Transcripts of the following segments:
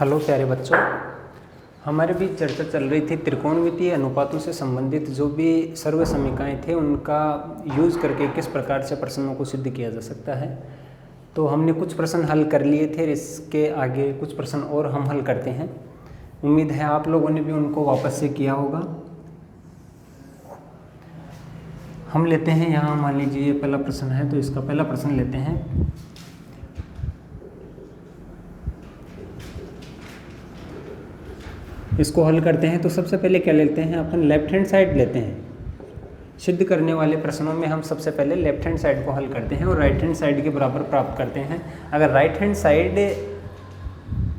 Hello प्यारे बच्चों, हमारे बीच चर्चा चल रही थी त्रिकोणमितीय अनुपातों से संबंधित जो भी सर्व समीकरण थे उनका यूज़ करके किस प्रकार से प्रश्नों को सिद्ध किया जा सकता है। तो हमने कुछ प्रश्न हल कर लिए थे, इसके आगे कुछ प्रश्न और हम हल करते हैं। उम्मीद है आप लोगों ने भी उनको वापस से किया होगा। हम लेते हैं यहाँ, मान लीजिए ये पहला प्रश्न है, तो इसका पहला प्रश्न लेते हैं। इसको हल करते हैं तो सबसे पहले क्या लेते हैं अपन, लेफ्ट हैंड साइड लेते हैं। सिद्ध करने वाले प्रश्नों में हम सबसे पहले लेफ्ट हैंड साइड को हल करते हैं और राइट हैंड साइड के बराबर प्राप्त करते हैं। अगर राइट हैंड साइड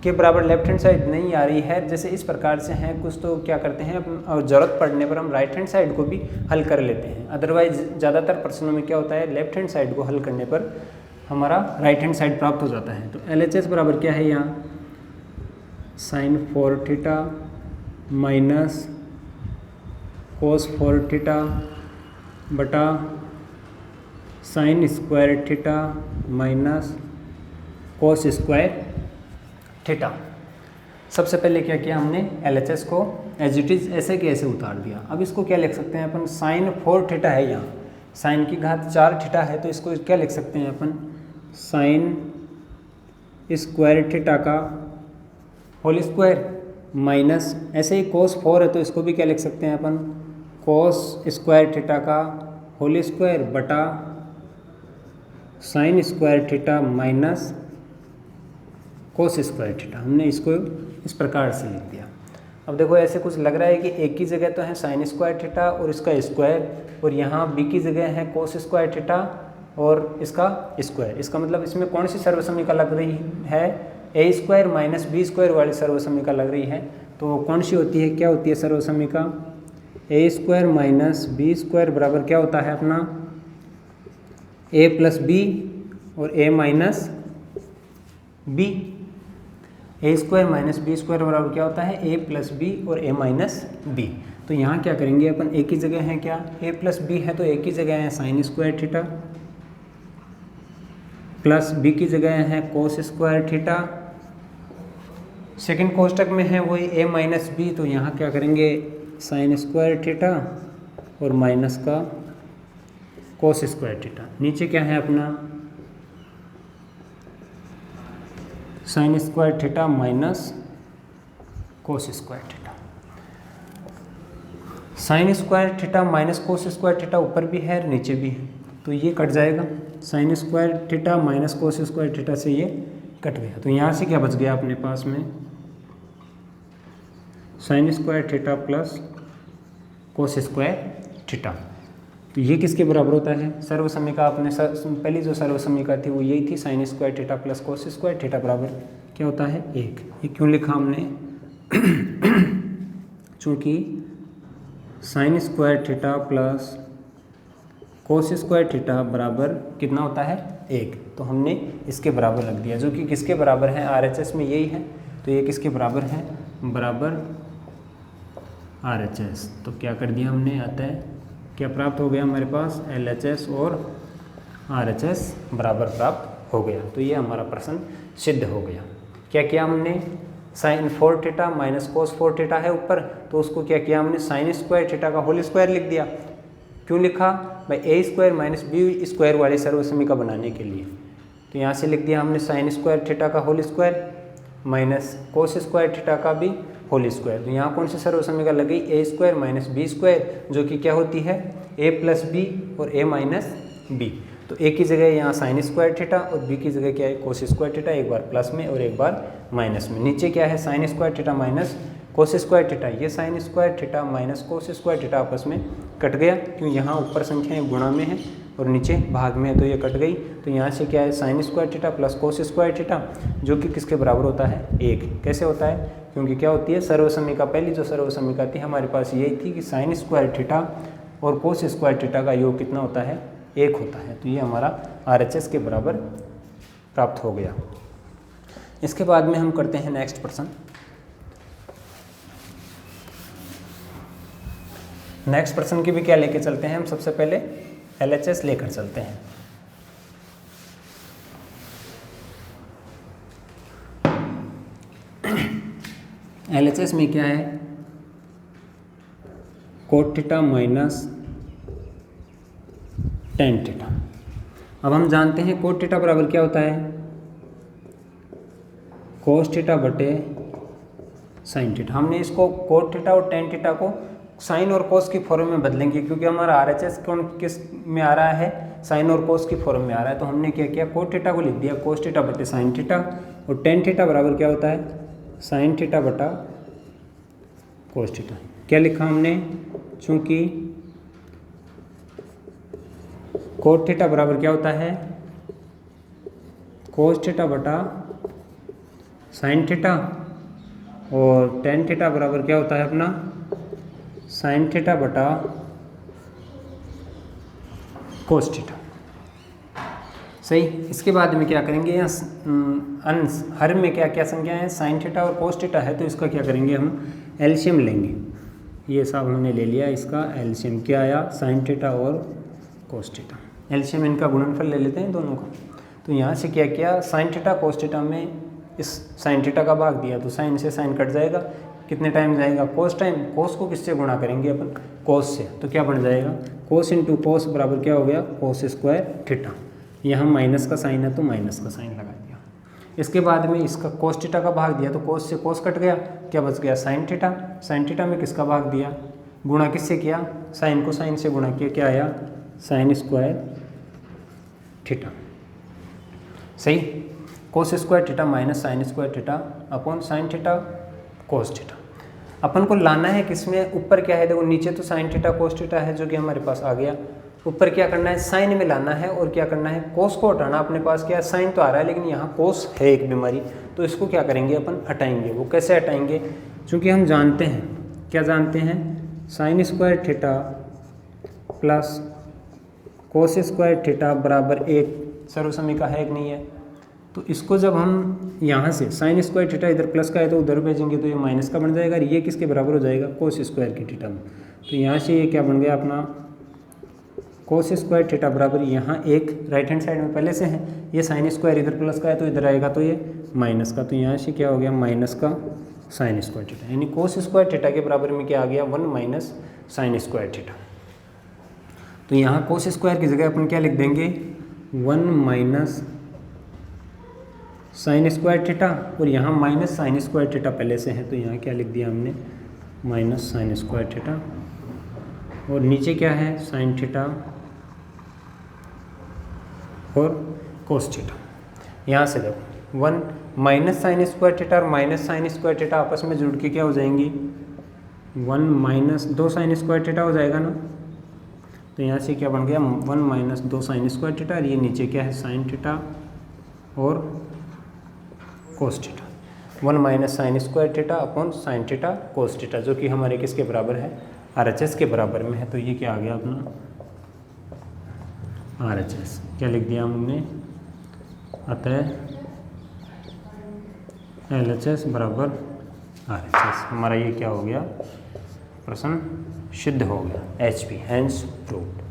के बराबर लेफ्ट हैंड साइड नहीं आ रही है, जैसे इस प्रकार से हैं कुछ, तो क्या करते हैं और ज़रूरत पड़ने पर हम राइट हैंड साइड को भी हल कर लेते हैं। अदरवाइज ज़्यादातर प्रश्नों में क्या होता है, लेफ्ट हैंड साइड को हल करने पर हमारा राइट हैंड साइड प्राप्त हो जाता है। तो LHS बराबर क्या है यहाँ, sine 4 theta minus cos 4 theta बटा sine square theta minus cos square theta. सबसे पहले क्या किया हमने, LHS को एज इट इज़ ऐसे के ऐसे उतार दिया। अब इसको क्या लिख सकते हैं अपन, साइन 4 थीटा है, यहाँ साइन की घात 4 थीटा है, तो इसको क्या लिख सकते हैं अपन, साइन स्क्वायर थीटा का होल स्क्वायर माइनस, ऐसे ही कोस 4 है तो इसको भी क्या लिख सकते हैं अपन, कोस स्क्वायर थीटा का होल स्क्वायर बटा sine square theta minus cos square theta. हमने इसको इस प्रकार से लिख दिया। अब देखो ऐसे कुछ लग रहा है कि एक की जगह तो है साइन स्क्वायर थीटा और इसका स्क्वायर, और यहाँ बी की जगह है कोस स्क्वायर थीटा और इसका स्क्वायर। इसका मतलब इसमें कौन सी सर्वसमीका लग रही है, ए स्क्वायर माइनस बी स्क्वायर वाली सर्वसमीका लग रही है। तो कौन सी होती है, क्या होती है सर्वसमीका, ए स्क्वायर माइनस बी स्क्वायर बराबर क्या होता है अपना, ए प्लस बी और ए माइनस बी। ए स्क्वायर माइनस बी स्क्वायर बराबर क्या होता है, ए प्लस बी और ए माइनस बी। तो यहाँ क्या करेंगे अपन, ए की जगह है क्या, ए प्लस बी है तो ए की जगह है sine square theta plus B की जगह है कोस स्क्वायर थीटा, सेकंड कोष्टक में है वही ए माइनस बी, तो यहाँ क्या करेंगे साइन स्क्वायर थीटा और माइनस का कोस स्क्वायर थीटा। नीचे क्या है अपना, sign square theta minus cos square theta. Sign square theta minus cos square theta ऊपर भी है नीचे भी है, तो ये कट जाएगा। Sign square theta minus cos square theta से ये कट गया। तो यहाँ से क्या बच गया अपने पास में, sign square theta plus cos square theta. तो ये किसके बराबर होता है, सर्वसमीका अपने पहली जो सर्वसमीका थी वो यही थी, sign square theta plus cos square theta बराबर क्या होता है 1। ये क्यों लिखा हमने चूँकि sign square theta plus cos square theta बराबर कितना होता है 1, तो हमने इसके बराबर रख दिया, जो कि किसके बराबर है, RHS में यही है। तो ये किसके बराबर है, बराबर RHS। तो क्या कर दिया हमने, आता है क्या प्राप्त हो गया हमारे पास, LHS और RHS बराबर प्राप्त हो गया। तो ये हमारा प्रश्न सिद्ध हो गया। क्या किया हमने, sine 4 theta minus cos 4 theta है ऊपर, तो उसको क्या किया हमने, साइन स्क्वायर थीटा का होल स्क्वायर लिख दिया। क्यों लिखा भाई, A square minus B square वाली सर्वसमीका बनाने के लिए। तो यहाँ से लिख दिया हमने साइन स्क्वायर थीटा का whole square minus cos square theta का भी होल स्क्वायर। तो यहाँ कौन सी सर्वसमीका लग गई, ए स्क्वायर माइनस बी स्क्वायर, जो कि क्या होती है ए प्लस बी और ए माइनस बी। तो ए की जगह यहाँ साइन स्क्वायर थीटा और बी की जगह क्या है कोस स्क्वायर थीटा, एक बार प्लस में और एक बार माइनस में। नीचे क्या है, sine square theta minus cos square theta, ये sine square theta minus cos square theta आपस में कट गया, क्यों यहाँ ऊपर संख्याएं गुणा में है और नीचे भाग में है, तो ये कट गई। तो यहाँ से क्या है, sine square theta plus cos square theta, जो कि किसके बराबर होता है 1। कैसे होता है, क्योंकि क्या होती है सर्वसमीका, पहली जो सर्वसमीका थी हमारे पास यही थी कि साइन स्क्वायर थीटा और कोस स्क्वायर थीटा का योग कितना होता है, 1 होता है। तो ये हमारा RHS के बराबर प्राप्त हो गया। इसके बाद में हम करते हैं नेक्स्ट प्रश्न। नेक्स्ट प्रश्न की भी क्या लेके चलते हैं हम, सबसे पहले LHS लेकर चलते हैं। LHS में क्या है, cot theta minus tan theta. अब हम जानते हैं कोट थीटा बराबर क्या होता है, कोस थीटा बटे साइन थीटा। हमने इसको कोट थीटा और टेन थीटा को साइन और कोस की फॉर्म में बदलेंगे, क्योंकि हमारा RHS कौन किस में आ रहा है, साइन और कोस की फॉर्म में आ रहा है। तो हमने क्या किया, कोट थीटा को लिख दिया कोस थीटा बटे साइन थीटा, और टेन थीटा बराबर क्या होता है, साइन थीटा बटा कोस थीटा। क्या लिखा हमने, चूंकि कोट थीटा बराबर क्या होता है, कोस थीटा बटा साइन थीटा, और टेन थीटा बराबर क्या होता है अपना, साइन थीटा बटा कोस थीटा। सही। इसके बाद में क्या करेंगे, यहाँ अंश हर में क्या क्या संख्या है, साइन थीटा और कोस थीटा है, तो इसका क्या करेंगे, हम एलसीएम लेंगे। ये सब हमने ले लिया, इसका एलसीएम क्या आया, साइन थीटा और कोस थीटा। एलसीएम इनका गुणनफल ले लेते हैं दोनों का। तो यहाँ से क्या किया, साइन थीटा कोस थीटा में इस साइन थीटा का भाग दिया, तो साइन से साइन कट जाएगा, कितने टाइम जाएगा, कोस टाइम। कोस को किससे गुणा करेंगे अपन, कोस से, तो क्या बन जाएगा, कोस इंटू कोस बराबर क्या हो गया, कोस स्क्वायर थीटा। यहाँ माइनस का साइन है तो माइनस का साइन लगा दिया। इसके बाद में इसका कोस थीटा का भाग दिया, तो कोस से कोस कट गया, क्या बच गया, साइन थीटा। साइन थीटा में किसका भाग दिया, गुणा किससे किया, साइन को साइन से गुणा किया, क्या आया, साइन स्क्वायर थीटा। सही। Cos square theta minus sine square theta upon sine theta cos theta. अपन को लाना है किसमें, ऊपर क्या है, देखो नीचे तो साइन थीटा कोस थीटा है जो कि हमारे पास आ गया, ऊपर क्या करना है, साइन में लाना है, और क्या करना है, कोस को हटाना। अपने पास क्या है, साइन तो आ रहा है लेकिन यहाँ कोस है एक बीमारी, तो इसको क्या करेंगे अपन, हटाएंगे। वो कैसे हटाएंगे, चूँकि हम जानते हैं, क्या जानते हैं, sign square theta plus cos square theta बराबर एक सर्वसमीका है कि नहीं है। तो इसको जब हम यहाँ से साइन स्क्वायर थीटा इधर प्लस का है तो उधर भेजेंगे तो ये माइनस का बन जाएगा, और ये किसके बराबर हो जाएगा, कोस स्क्वायर की थीटा में। तो यहाँ से ये क्या बन गया अपना, कोस स्क्वायर थीटा बराबर, यहाँ एक राइट हैंड साइड में पहले से है, ये साइन स्क्वायर इधर प्लस का है तो इधर आएगा तो ये माइनस का, तो यहाँ से क्या हो गया, माइनस का साइन स्क्वायर थीटा, यानी कोस स्क्वायर थीटा के बराबर में क्या आ गया, 1 माइनस साइन स्क्वायर थीटा। तो यहाँ कोस स्क्वायर की जगह अपन क्या लिख देंगे, 1 माइनस साइन स्क्वायर थीटा, और यहाँ माइनस साइन स्क्वायर थीटा पहले से है, तो यहाँ क्या लिख दिया हमने, माइनस साइन स्क्वायर थीटा, और नीचे क्या है, साइन थीटा और कोस थीटा। यहाँ से देखो 1 माइनस साइन स्क्वायर थीटा और माइनस साइन स्क्वायर थीटा आपस में जुड़ के क्या हो जाएंगी, 1 माइनस 2 साइन स्क्वायर थीटा हो जाएगा ना। तो यहाँ से क्या बन गया, 1 माइनस 2 साइन स्क्वायर थीटा, और ये नीचे क्या है, साइन थीटा और cos theta. 1 minus sine square theta upon sine theta cos theta, जो कि हमारे किसके बराबर है, RHS के बराबर में है। तो ये क्या आ गया अपना, RHS। क्या लिख दिया हमने, अतः LHS बराबर RHS। हमारा ये क्या हो गया, प्रश्न सिद्ध हो गया, HP हैंस प्रूव्ड।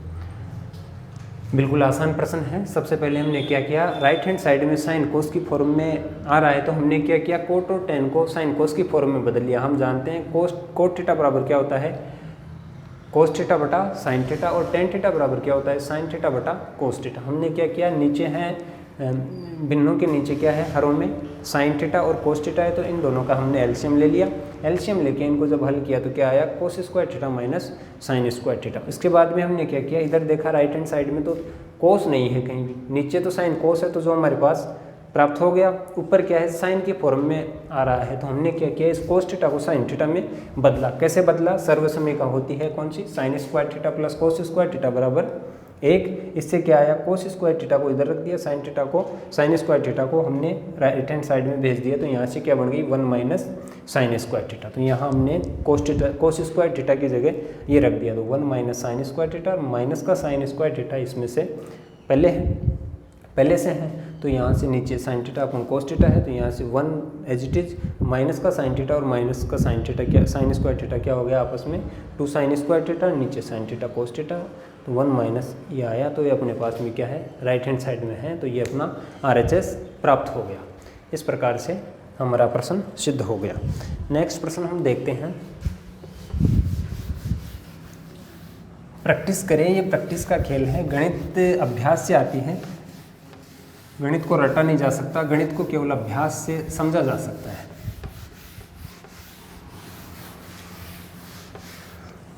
बिल्कुल आसान प्रश्न है। सबसे पहले हमने क्या किया, राइट हैंड साइड में साइन कोस की फॉर्म में आ रहा है, तो हमने क्या किया, कोट और टेन को साइन कोस की फॉर्म में बदल लिया। हम जानते हैं कोट थीटा बराबर क्या होता है, कोस थीटा बटा साइन थीटा, और टेन थीटा बराबर क्या होता है, साइन थीटा बटा कोस थीटा। हमने क्या किया, नीचे हैं भिन्नों के नीचे क्या है, हरों में साइन थीटा और कोस थीटा है, तो इन दोनों का हमने एलसीएम ले लिया। एलसीएम लेके इनको जब हल किया तो क्या आया, कोस square theta minus sine square theta. इसके बाद में हमने क्या किया, इधर देखा राइट हैंड साइड में तो कोस नहीं है कहीं भी, नीचे तो साइन कोस है, तो जो हमारे पास प्राप्त हो गया। ऊपर क्या है, साइन की फॉर्म में आ रहा है, तो हमने क्या किया, इस कोस थीटा को साइन थीटा में बदला। कैसे बदला, सर्वसमीका होती है कौन सी, sine square theta plus cos square theta बराबर 1। इससे क्या आया, कोस स्क्वायर थीटा को इधर रख दिया, साइन स्क्वायर थीटा को हमने राइट हैंड साइड में भेज दिया, तो यहाँ से क्या बन गई, 1 माइनस साइन स्क्वायर थीटा। तो यहाँ हमने कोस स्क्वायर थीटा की जगह ये रख दिया, तो 1 माइनस साइन स्क्वायर थीटा, और माइनस का साइन स्क्वायर थीटा इसमें से पहले से है, तो यहाँ से नीचे साइन थीटा अपन कोस थीटा है, तो यहाँ से 1 एज इट इज, माइनस का साइन थीटा और माइनस का साइन थीटा, क्या साइन स्क्वायर थीटा क्या हो गया आपस में, 2 साइन स्क्वायर थीटा, नीचे साइन थीटा कोस थीटा, तो 1 माइनस ये आया, तो ये अपने पास में क्या है, राइट हैंड साइड में है, तो ये अपना RHS प्राप्त हो गया। इस प्रकार से हमारा प्रश्न सिद्ध हो गया। नेक्स्ट प्रश्न हम देखते हैं। प्रैक्टिस करें, ये प्रैक्टिस का खेल है, गणित अभ्यास से आती है। गणित को रटा नहीं जा सकता, गणित को केवल अभ्यास से समझा जा सकता है।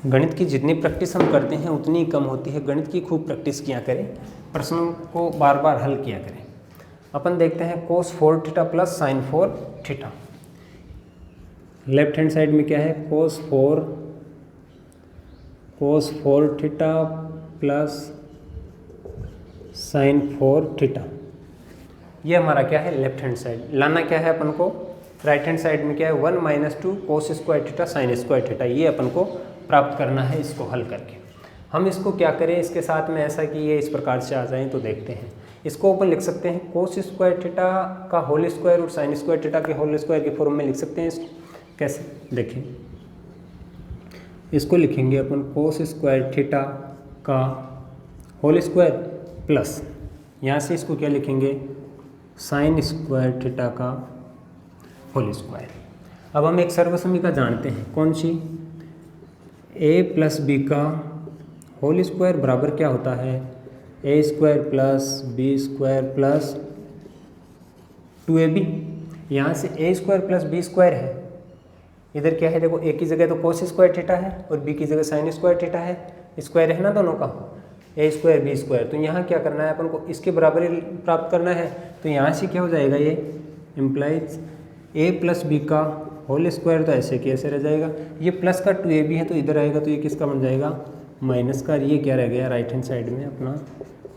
गणित की जितनी प्रैक्टिस हम करते हैं उतनी कम होती है। गणित की खूब प्रैक्टिस किया करें, प्रश्नों को बार बार हल किया करें। अपन देखते हैं cos 4 theta plus sin 4 theta. Left hand side में क्या है, cos 4 theta plus sin 4 theta. ये हमारा क्या है, लेफ्ट हैंड साइड। लाना क्या है अपन को, राइट हैंड साइड में क्या है, 1 - 2 cos square theta sin square theta. ये अपन को प्राप्त करना है। इसको हल करके हम इसको क्या करें, इसके साथ में ऐसा कि ये इस प्रकार से आ जाए तो देखते हैं। इसको अपन लिख सकते हैं cos स्क्वायर थीटा का होल स्क्वायर और sin स्क्वायर थीटा के होल स्क्वायर के फॉर्म में लिख सकते हैं। इसको कैसे देखें, इसको लिखेंगे अपन cos स्क्वायर थीटा का होल स्क्वायर प्लस, यहाँ से इसको क्या लिखेंगे, sin स्क्वायर थीटा का होल स्क्वायर। अब हम एक सर्वसमीका जानते हैं, कौन सी, a प्लस बी का होल स्क्वायर बराबर क्या होता है, a square plus B square plus 2ab। यहाँ से a square plus B square है, इधर क्या है देखो, a की जगह तो cos स्क्वायर थीटा है और b की जगह sin स्क्वायर थीटा है, स्क्वायर है ना दोनों का, a स्क्वायर बी स्क्वायर। तो यहाँ क्या करना है अपन को, इसके बराबर प्राप्त करना है। तो यहाँ से क्या हो जाएगा, ये इम्प्लाइज a प्लस बी का होल स्क्वायर, तो ऐसे कैसे रह जाएगा, ये प्लस का 2ab है तो इधर आएगा, तो ये किसका बन जाएगा, माइनस का। ये क्या रह गया राइट हैंड साइड में अपना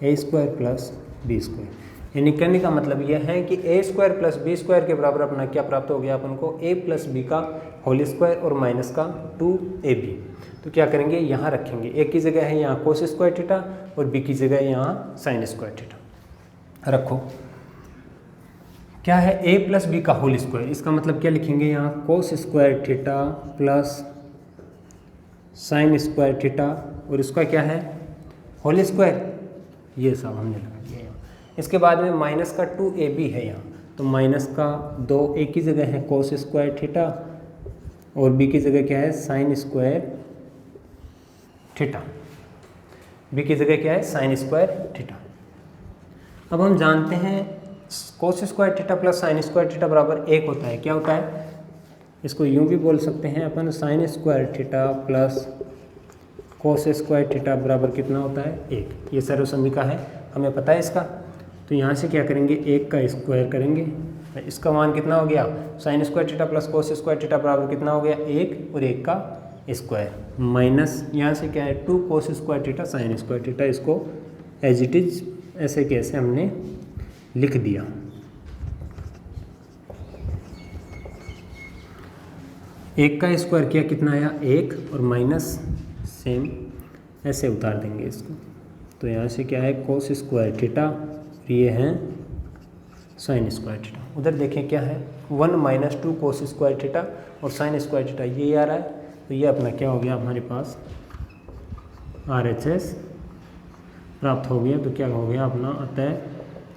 a square plus B square. यानी कहने का मतलब ये है कि a square plus B square के बराबर अपना क्या प्राप्त हो गया अपन को, a प्लस बी का होल स्क्वायर और माइनस का 2ab। तो क्या करेंगे, यहाँ रखेंगे, a की जगह है यहाँ cos स्क्वायर थीटा और b की जगह यहाँ sin स्क्वायर थीटा रखो। क्या है, a प्लस बी का होल स्क्वायर, इसका मतलब क्या लिखेंगे यहाँ, cos square theta plus sin square theta और इसका क्या है, होल स्क्वायर, ये सब हमने लगा दिया यहाँ। इसके बाद में माइनस का 2ab है यहाँ, तो माइनस का 2, a की जगह है cos स्क्वायर थीटा और b की जगह क्या है, sin स्क्वायर थीटा। b की जगह क्या है, sin स्क्वायर थीटा। अब हम जानते हैं cos square theta plus sin square theta बराबर 1 होता है। क्या होता है, इसको यूँ भी बोल सकते हैं अपन, sin square theta plus cos square theta बराबर कितना होता है, 1। ये सर्वसमीका है, हमें पता है इसका। तो यहाँ से क्या करेंगे, 1 का स्क्वायर करेंगे, इसका मान कितना हो गया, sin square theta plus cos square theta बराबर कितना हो गया, 1 और 1 का स्क्वायर, माइनस यहाँ से क्या है 2 cos square theta sin square theta. इसको एज इट इज ऐसे कैसे हमने लिख दिया। एक का स्क्वायर किया, कितना आया, 1 और माइनस सेम ऐसे उतार देंगे इसको। तो यहाँ से क्या है, cos स्क्वायर थीटा, ये है sin स्क्वायर थीटा। उधर देखें क्या है, 1 - 2 cos स्क्वायर थीटा और sin स्क्वायर थीटा, ये आ रहा है। तो ये अपना क्या हो गया, हमारे पास RHS प्राप्त हो गया। तो क्या हो गया अपना, अतः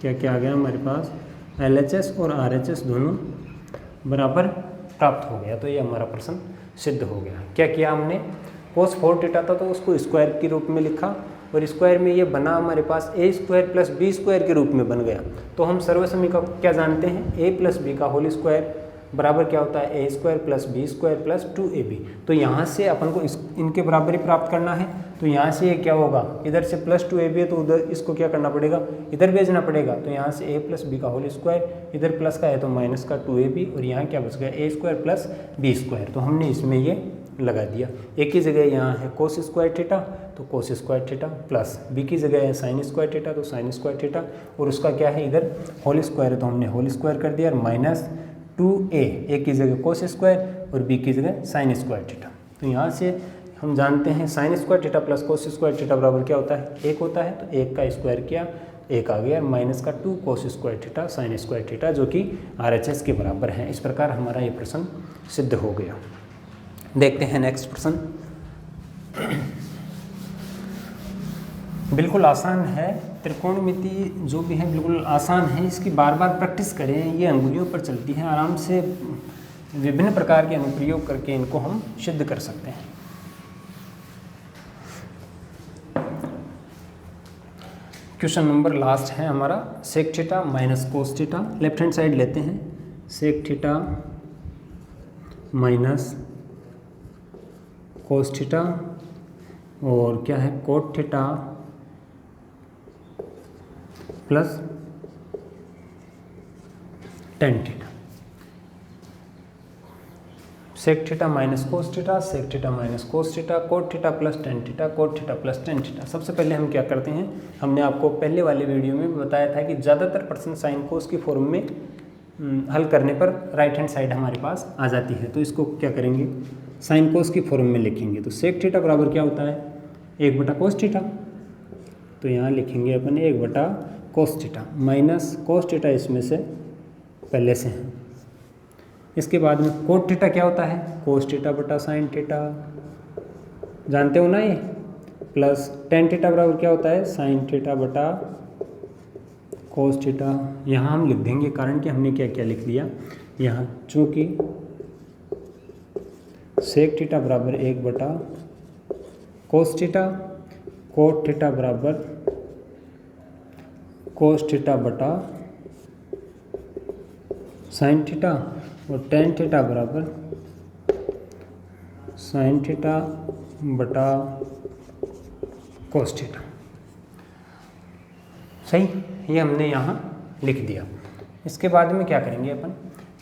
क्या क्या आ गया हमारे पास, LHS और RHS दोनों बराबर प्राप्त हो गया। तो ये हमारा प्रश्न सिद्ध हो गया। क्या किया हमने, cos 4 थीटा था तो उसको स्क्वायर के रूप में लिखा और स्क्वायर में ये बना हमारे पास a square plus B square के रूप में बन गया। तो हम सर्वसमीका क्या जानते हैं, a प्लस बी का होल स्क्वायर बराबर क्या होता है, a square plus B square plus 2ab। तो यहाँ से अपन को इनके बराबर ही प्राप्त करना है। तो यहाँ से ये क्या होगा, इधर से प्लस 2ab है तो उधर इसको क्या करना पड़ेगा, इधर भेजना पड़ेगा। तो यहाँ से a प्लस बी का होल स्क्वायर, इधर प्लस का है तो माइनस का 2ab और यहाँ क्या बच गया, a square plus B square. तो हमने इसमें ये लगा दिया। a की जगह यहाँ है cos स्क्वायर थीटा तो cos square theta plus b की जगह है sin स्क्वायर थीटा तो sin स्क्वायर थीटा और उसका क्या है इधर होल स्क्वायर है तो हमने होल स्क्वायर कर दिया और माइनस 2a की जगह cos स्क्वायर और b की जगह sin स्क्वायर थीटा। तो यहाँ से हम जानते हैं sin square theta plus cos square theta बराबर क्या होता है, 1 होता है। तो 1 का स्क्वायर किया, 1 आ गया, माइनस का 2 cos square theta sin square theta जो कि RHS के बराबर है। इस प्रकार हमारा ये प्रश्न सिद्ध हो गया। देखते हैं नेक्स्ट प्रश्न। बिल्कुल आसान है, त्रिकोणमिति जो भी है बिल्कुल आसान है, इसकी बार बार प्रैक्टिस करें, ये अंगुलियों पर चलती है, आराम से विभिन्न प्रकार के अनुप्रयोग करके इनको हम सिद्ध कर सकते हैं। क्वेश्चन नंबर लास्ट है हमारा sec theta minus cos theta. Left hand side लेते हैं, sec theta minus cos theta और क्या है cot theta plus tan theta. Sec theta minus cos theta, sec theta minus cos theta, cot theta plus tan theta, cot theta plus tan theta. सबसे पहले हम क्या करते हैं, हमने आपको पहले वाले वीडियो में बताया था कि ज़्यादातर पर्सन साइन कोस की फॉर्म में हल करने पर राइट हैंड साइड हमारे पास आ जाती है। तो इसको क्या करेंगे, साइन कोस की फॉर्म में लिखेंगे। तो सेक थीटा बराबर क्या होता है, 1 कोस थीटा। तो यहाँ लिखेंगे अपन 1 cos theta minus cos theta, इसमें से पहले से है। इसके बाद में कोट थीटा क्या होता है, कोस थीटा बटा साइन थीटा, जानते हो ना ये, प्लस टेन थीटा बराबर क्या होता है, साइन थीटा बटा कोस थीटा। यहाँ हम लिख देंगे कारण कि हमने क्या क्या लिख दिया यहाँ, चूँकि सेक थीटा बराबर 1 कोस थीटा, कोट थीटा बराबर कोस थीटा बटा साइन थीटा और टेन थीटा बराबर साइन थीटा बटा कोस थीटा। सही, ये हमने यहाँ लिख दिया। इसके बाद में क्या करेंगे अपन,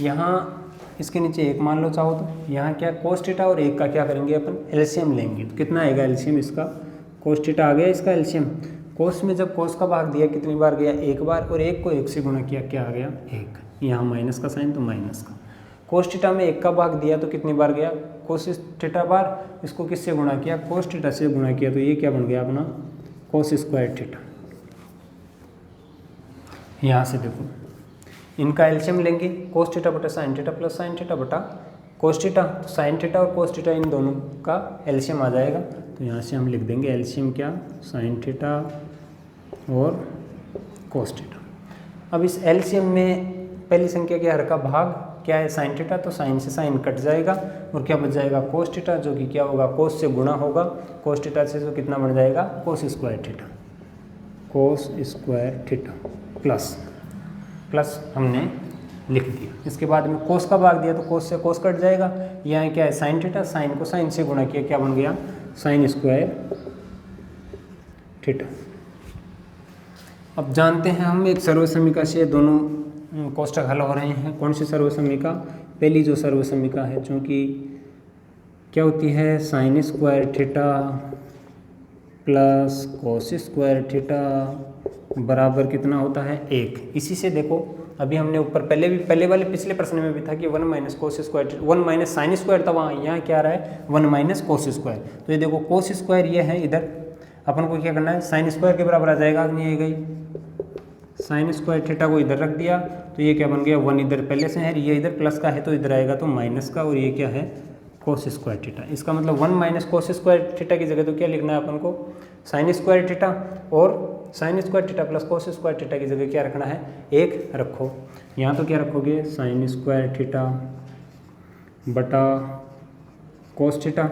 यहाँ इसके नीचे 1 मान लो चाहो तो, यहाँ क्या कोस थीटा और 1 का क्या करेंगे अपन एलसीएम लेंगे। तो कितना आएगा एलसीएम इसका, कोस थीटा आ गया इसका एलसीएम। कोस में जब कोस का भाग दिया कितनी बार गया, 1 बार, और 1 को 1 से गुणा किया, क्या आ गया 1। यहाँ माइनस का साइन तो माइनस का। कोस थीटा में 1 का भाग दिया तो कितनी बार गया, कोस थीटा बार। इसको किससे गुणा किया, कोस थीटा से गुणा किया, तो ये क्या बन गया अपना कोस स्क्वायर थीटा। यहाँ से देखो इनका एलसीएम लेंगे, कोस थीटा बटा sine theta plus sine theta बटा कोस थीटा। तो साइन थीटा और कोस थीटा इन दोनों का एलसीएम आ जाएगा। तो यहाँ से हम लिख देंगे एलसीएम क्या, साइन थीटा और कोस थीटा। अब इस एलसीएम में पहली संख्या के हर का भाग क्या है, साइन थीटा, तो साइन से साइन कट जाएगा और क्या बच जाएगा कोस थीटा, जो कि क्या होगा कोस से गुणा होगा। कोस थीटा से जो कितना बन जाएगा कोस स्क्वायर थीटा, कोस स्क्वायर थीटा प्लस हमने लिख दिया। इसके बाद में कोस का भाग दिया तो कोस से कोस कट जाएगा। यहाँ क्या है साइन थीटा, साइन को साइन से गुणा किया, क्या बन गया साइन स्क्वायर थीटा। अब जानते हैं हम एक सर्वसमीका से दोनों कोष्ठक हल हो रहे हैं। कौन सी सर्वसमीका, पहली जो सर्वसमीका है, चूँकि क्या होती है sine square theta plus cos square theta बराबर कितना होता है 1। इसी से देखो अभी हमने ऊपर पहले वाले पिछले प्रश्न में भी था कि 1 minus cos square, 1 minus sine square था वहाँ, यहाँ क्या आ रहा है 1 माइनस कोस स्क्वायर। तो ये देखो कोस स्क्वायर ये है, इधर अपन को क्या करना है साइन स्क्वायर के बराबर आ जाएगा, नहीं आएगा। साइन स्क्वायर थीटा को इधर रख दिया तो ये क्या बन गया 1 इधर पहले से है, ये इधर प्लस का है तो इधर आएगा तो माइनस का, और ये क्या है कोस स्क्वायर थीटा। इसका मतलब 1 माइनस कोस स्क्वायर थीटा की जगह तो क्या लिखना है अपन को साइन स्क्वायर थीटा, और sign square theta plus cos square theta की जगह क्या रखना है 1 रखो। यहाँ तो क्या रखोगे साइन स्क्वायर थीटा बटा कोस थीटा,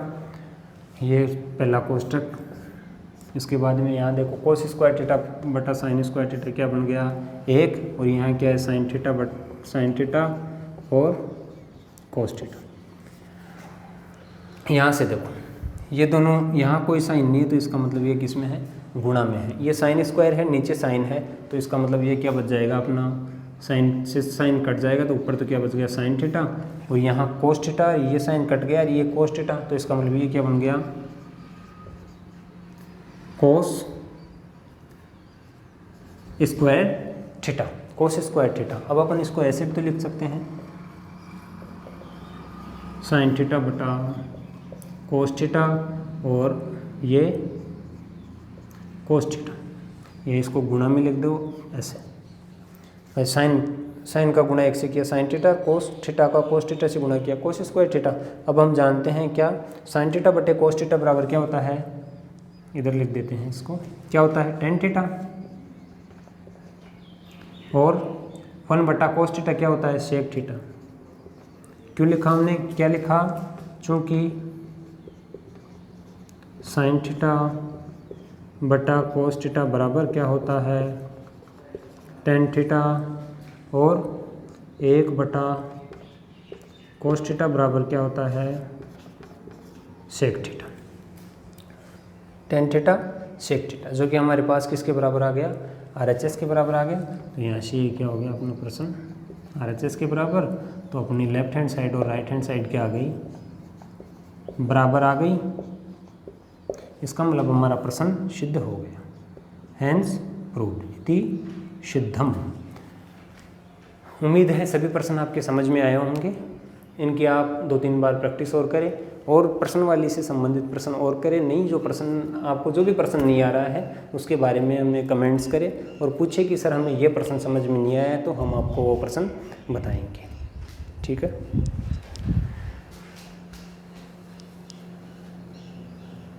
ये पहला कोष्ठक। इसके बाद में यहाँ देखो कोस स्क्वायर थीटा बटा साइन स्क्वायर थीटा क्या बन गया 1, और यहाँ क्या है sine theta but sine theta और कोस थीटा। यहाँ से देखो ये दोनों, यहाँ कोई साइन नहीं है तो इसका मतलब ये किस में है गुणा में है। ये साइन स्क्वायर है, नीचे साइन है, तो इसका मतलब ये क्या बच जाएगा अपना साइन से साइन कट जाएगा तो ऊपर तो क्या बच गया साइन थीटा, और यहाँ कोस थीटा, ये साइन कट गया और ये कोस थीटा, तो इसका मतलब ये क्या बन गया कोस स्क्वायर थीटा, कोस स्क्वायर थीटा। अब अपन इसको ऐसे भी तो लिख सकते हैं साइन थीटा बटा कोस थीटा, और ये कोस थीटा, ये इसको गुणा में लिख दो ऐसे। साइन का गुणा 1 से किया साइन थीटा, कोस थीटा का कोस थीटा से गुणा किया कोस स्क्वायर थीटा। अब हम जानते हैं क्या साइन थीटा बटे कोस थीटा बराबर क्या होता है, इधर लिख देते हैं इसको, क्या होता है टेन थीटा। और 1/cos थीटा क्या होता है, सेक थीटा। क्यों लिखा हमने, क्या लिखा, चूँकि साइन थीटा बटा कोस थीटा बराबर क्या होता है, टेन थीटा, और 1/cos थीटा बराबर क्या होता है, sec theta. Tan theta sec theta, जो कि हमारे पास किसके बराबर आ गया, RHS के बराबर आ गया। तो यहाँ से ये क्या हो गया अपना प्रश्न, RHS के बराबर। तो अपनी लेफ्ट हैंड साइड और राइट हैंड साइड क्या आ गई, बराबर आ गई। इसका मतलब हमारा प्रश्न सिद्ध हो गया, हैंस प्रूव्ड इति सिद्धम। उम्मीद है सभी प्रश्न आपके समझ में आए होंगे। इनकी आप 2-3 बार प्रैक्टिस और करें, और प्रश्नवाली से संबंधित प्रश्न और करें। नहीं, जो प्रश्न आपको, जो भी प्रश्न नहीं आ रहा है उसके बारे में हमें कमेंट्स करें और पूछें कि सर हमें ये प्रश्न समझ में नहीं आया है, तो हम आपको वो प्रश्न बताएंगे। ठीक है।